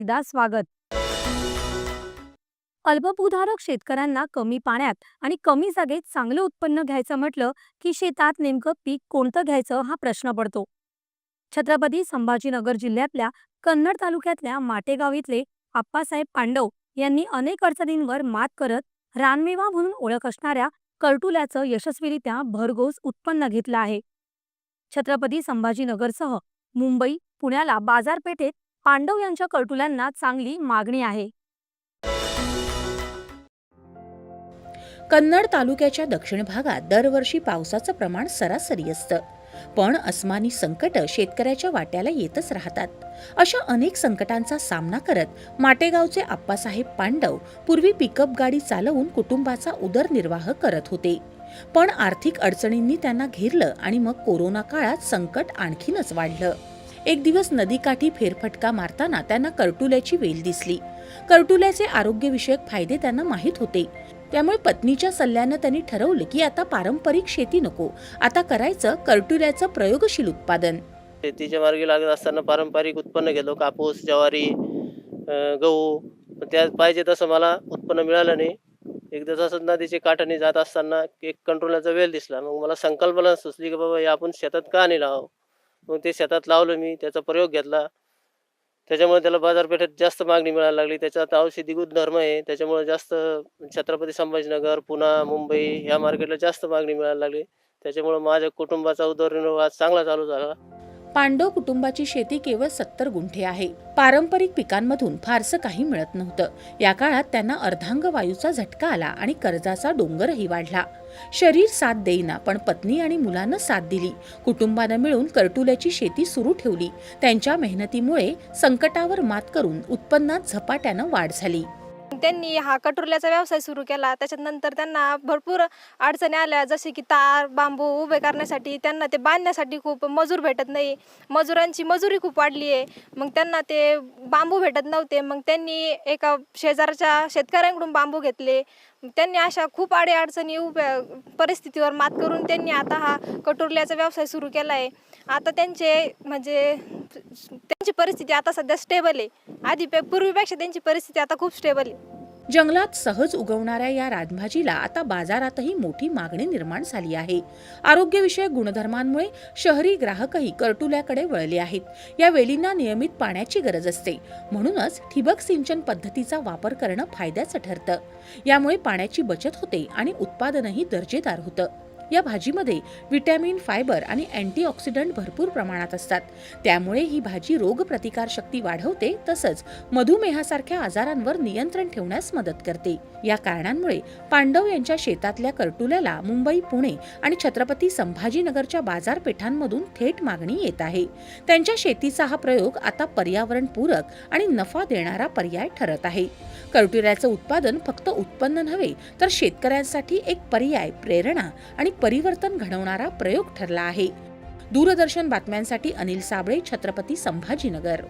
एकदा स्वागत. अल्पभूधारक शेतकऱ्यांना कमी पाण्यात आणि कमी जागेत चांगलं उत्पन्न घ्यायचं म्हटलं की शेतात नेमकं पीक कोणतं घ्यायचं हा प्रश्न पडतो. छत्रपती संभाजीनगर जिल्ह्यातल्या कन्नड तालुक्यातल्या माटेगाव इथले आप्पासाहेब पांडव यांनी अनेक अडचणींवर मात करत रानमेवा म्हणून ओळख असणाऱ्या करटुल्याचं यशस्वीरित्या भरघोस उत्पन्न घेतलं आहे. छत्रपती संभाजीनगरसह मुंबई पुण्याला बाजारपेठेत पांडव यांच्या करटुल्यांना चांगली मागणी आहे. कन्नड तालुक्याच्या दक्षिण भागात दरवर्षी पावसाचं प्रमाण सरासरी असतं, पण अस्मानी संकट शेतकऱ्याच्या वाट्याला येतच राहतात. अशा अनेक संकटांचा सामना करत माटेगावचे आप्पासाहेब पांडव पूर्वी पिकअप गाडी चालवून कुटुंबाचा उदरनिर्वाह करत होते. पण आर्थिक अडचणींनी त्यांना घेरलं आणि मग कोरोना काळात संकट आणखीनच वाढलं. एक दिवस नदीकाठी फेरफटका मारताना त्यांना करटुल्याची वेल दिसली. करटुल्याचे आरोग्यविषयक फायदे त्यांना माहीत होते. त्यामुळे पत्नीच्या सल्ल्यानं त्यांनी ठरवलं की आता पारंपरिक शेती नको, आता करायचं करटुल्याचं प्रयोगशील उत्पादन. शेतीच्या मार्गी लागत असताना पारंपरिक उत्पन्न घेतो, कापूस, ज्वारी, गहू. त्यात पाहिजे तसं मला उत्पन्न मिळालं नाही. एकदा तसंच नदीचे काठाने जात असताना एक कंट्रोलरचा वेल दिसला. मग मला संकल्पना सुचली की बाबा हे आपण शेतात का नाही लावावं. मग ते शेतात लावलं मी, त्याचा प्रयोग घेतला. त्याच्यामुळे त्याला बाजारपेठेत जास्त मागणी मिळायला लागली. त्याच्यात औषधी गुणधर्म आहे, त्याच्यामुळे जास्त छत्रपती संभाजीनगर, पुणा, मुंबई ह्या मार्केटला जास्त मागणी मिळायला लागली. त्याच्यामुळे माझ्या कुटुंबाचा उदरनिर्वाह चांगला चालू झाला. पांडव कुटुंबाची शेती केवळ 70 गुंठे आहे. पारंपरिक पिकांमधून फारसं काही मिळत नव्हतं. या काळात त्यांना अर्धांग वायूचा झटका आला आणि कर्जाचा डोंगरही वाढला. शरीर साथ देईना, पण पत्नी आणि मुलांना साथ दिली. कुटुंबानं मिळून करटुल्याची शेती सुरू ठेवली. त्यांच्या मेहनतीमुळे संकटावर मात करून उत्पन्नात झपाट्यानं वाढ झाली. त्यांनी हा कटुरल्याचा व्यवसाय सुरू केला. त्याच्यानंतर त्यांना भरपूर अडचणी आल्या, जसे की तार बांबू उभे करण्यासाठी त्यांना ते बांधण्यासाठी खूप मजूर भेटत नाही. मजुरांची मजुरी खूप वाढली आहे. मग त्यांना ते बांबू भेटत नव्हते. मग त्यांनी एका शेजारच्या शेतकऱ्यांकडून बांबू घेतले. त्यांनी अशा खूप अडचणी उभ्या परिस्थितीवर मात करून त्यांनी आता हा कटुरल्याचा व्यवसाय सुरू केला आहे. आता त्यांची परिस्थिती आता सध्या स्टेबल आहे. पूर्वीपेक्षा त्यांची परिस्थिती आता खूप स्टेबल आहे. जंगलात सहज उगवणाऱ्या या राजभाजीला आता बाजारातही मोठी मागणी निर्माण झाली आहे. आरोग्यविषयक गुणधर्मांमुळे शहरी ग्राहकही करटुल्याकडे वळले आहेत. या वेलींना नियमित पाण्याची गरज असते, म्हणूनच ठिबक सिंचन पद्धतीचा वापर करणं फायद्याचं ठरतं. यामुळे पाण्याची बचत होते आणि उत्पादनही दर्जेदार होतं. या भाजीमध्ये विटॅमिन, फायबर आणि अँटीऑक्सिडंट भरपूर प्रमाणात असतात. त्यामुळे ही भाजी रोगप्रतिकारशक्ती वाढवते, तसंच मधुमेहासारख्या आजारांवर नियंत्रण ठेवण्यास मदत करते. या कारणांमुळे पांडव यांच्या शेतातल्या करटुल्याला मुंबई, पुणे आणि छत्रपती संभाजीनगरच्या बाजारपेठांमधून थेट मागणी येत आहे. त्यांच्या शेतीचा हा प्रयोग आता पर्यावरणपूरक आणि नफा देणारा पर्याय ठरत आहे. करटुल्याचं उत्पादन फक्त उत्पन्न नव्हे, तर शेतकऱ्यांसाठी एक पर्याय, प्रेरणा आणि परिवर्तन घडवणारा प्रयोग ठरला आहे. दूरदर्शन बातम्यांसाठी अनिल साबळे, छत्रपती संभाजीनगर.